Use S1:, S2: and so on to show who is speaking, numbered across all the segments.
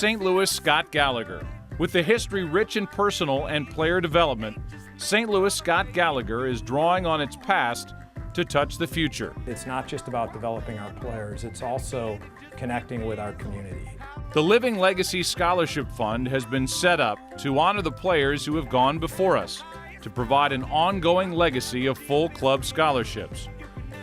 S1: St. Louis Scott Gallagher. With a history rich in personal and player development, St. Louis Scott Gallagher is drawing on its past to touch the future.
S2: It's not just about developing our players, it's also connecting with our community.
S1: The Living Legacy Scholarship Fund has been set up to honor the players who have gone before us, to provide an ongoing legacy of full club scholarships.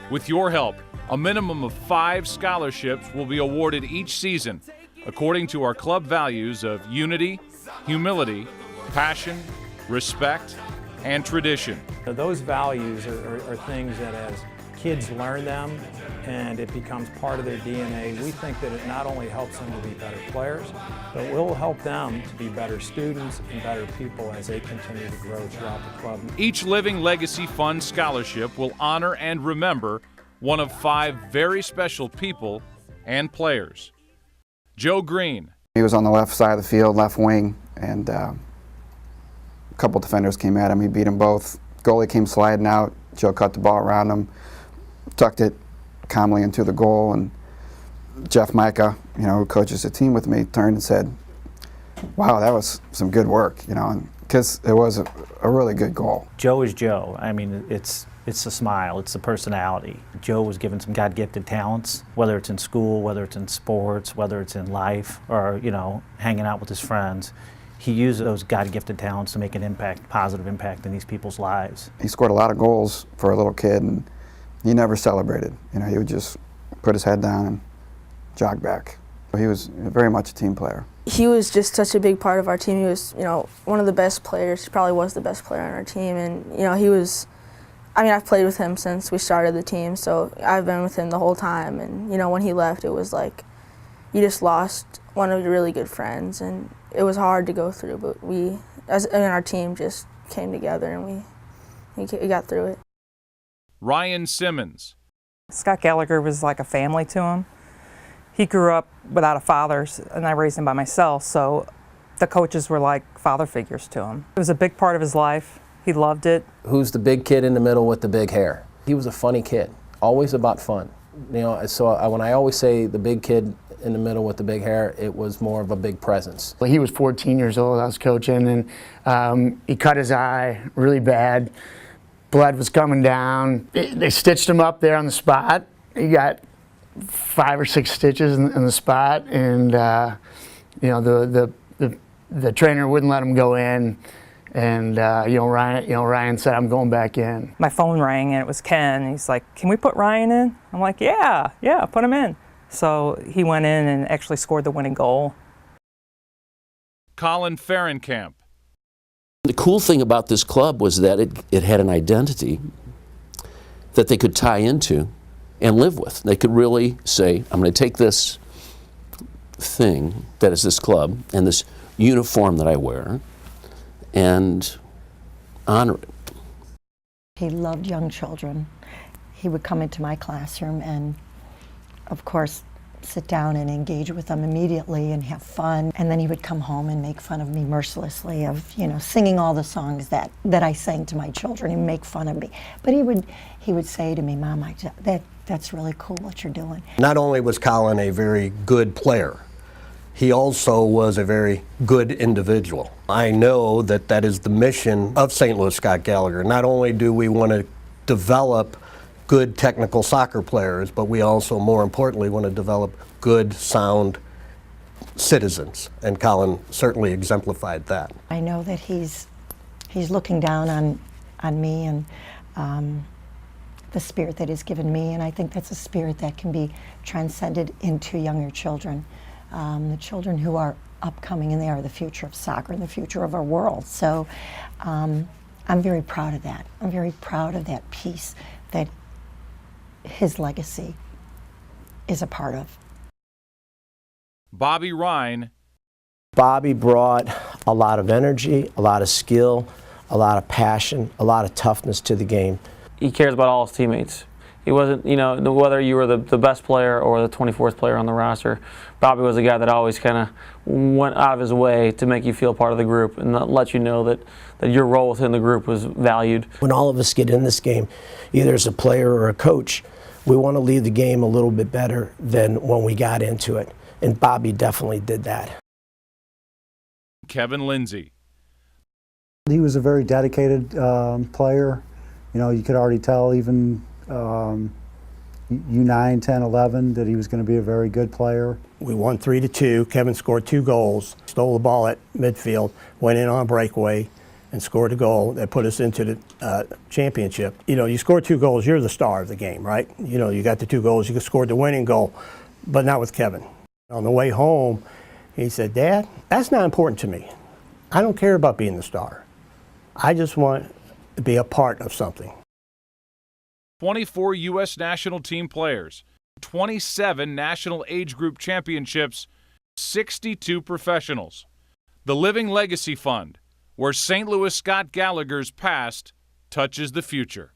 S1: With your help, a minimum of 5 scholarships will be awarded each season, according to our club values of unity, humility, passion, respect, and tradition.
S2: Those values are things that as kids learn them and it becomes part of their DNA, we think that it not only helps them to be better players, but it will help them to be better students and better people as they continue to grow throughout the club.
S1: Each Living Legacy Fund scholarship will honor and remember one of 5 very special people and players. Joe Green.
S3: He was on the left side of the field, left wing, and a couple defenders came at him. He beat them both. Goalie came sliding out. Joe cut the ball around him, tucked it calmly into the goal, and Jeff Micah, who coaches the team with me, turned and said, "Wow, that was some good work," because it was a really good goal.
S4: Joe is Joe. I mean, it's the smile, it's the personality. Joe was given some God-gifted talents, whether it's in school, whether it's in sports, whether it's in life, or hanging out with his friends. He used those God-gifted talents to make an impact, positive impact in these people's lives.
S3: He scored a lot of goals for a little kid, and he never celebrated. He would just put his head down and jog back. He was very much a team player.
S5: He was just such a big part of our team. He was, one of the best players. He probably was the best player on our team, and he was. I've played with him since we started the team, so I've been with him the whole time. And when he left, it was like you just lost one of your really good friends, and it was hard to go through. But our team just came together, and we got through it.
S1: Ryan Simmons.
S6: Scott Gallagher was like a family to him. He grew up without a father, and I raised him by myself, so the coaches were like father figures to him. It was a big part of his life. He loved it.
S7: Who's the big kid in the middle with the big hair? He was a funny kid, always about fun. So when I always say the big kid in the middle with the big hair, it was more of a big presence.
S8: He was 14 years old, I was coaching, and he cut his eye really bad. Blood was coming down. They stitched him up there on the spot. He got 5 or 6 stitches in the spot, and the trainer wouldn't let him go in. And Ryan said, "I'm going back in."
S6: My phone rang and it was Ken. He's like, "Can we put Ryan in?" I'm like, yeah, put him in. So he went in and actually scored the winning goal.
S1: Colin Fahrenkamp.
S9: The cool thing about this club was that it had an identity that they could tie into and live with. They could really say, "I'm going to take this thing that is this club and this uniform that I wear and honor it."
S10: He loved young children. He would come into my classroom and, of course, sit down and engage with them immediately and have fun. And then he would come home and make fun of me mercilessly of, singing all the songs that I sang to my children and make fun of me. But he would say to me, "Mom, that's really cool what you're doing."
S11: Not only was Colin a very good player, he also was a very good individual. I know that is the mission of St. Louis Scott Gallagher. Not only do we want to develop good technical soccer players, but we also, more importantly, want to develop good, sound citizens. And Colin certainly exemplified that.
S10: I know that he's looking down on me and the spirit that he's given me, and I think that's a spirit that can be transcended into younger children. The children who are upcoming, and they are the future of soccer and the future of our world. So I'm very proud of that. I'm very proud of that piece that his legacy is a part of.
S1: Bobby Ryan.
S12: Bobby brought a lot of energy, a lot of skill, a lot of passion, a lot of toughness to the game.
S13: He cares about all his teammates. He wasn't, whether you were the best player or the 24th player on the roster, Bobby was a guy that always kind of went out of his way to make you feel part of the group and let you know that your role within the group was valued.
S12: When all of us get in this game, either as a player or a coach, we want to leave the game a little bit better than when we got into it. And Bobby definitely did that.
S1: Kevin Lindsay.
S14: He was a very dedicated player. You know, you could already tell even U9, 10, 11 that he was going to be a very good player.
S15: We won 3-2. Kevin scored 2 goals, stole the ball at midfield, went in on a breakaway, and scored a goal that put us into the championship. You know, you score 2 goals, you're the star of the game, right? You know, you got the 2 goals, you scored the winning goal, but not with Kevin. On the way home, he said, "Dad, that's not important to me. I don't care about being the star. I just want to be a part of something."
S1: 24 U.S. national team players, 27 national age group championships, 62 professionals. The Living Legacy Fund, where St. Louis Scott Gallagher's past touches the future.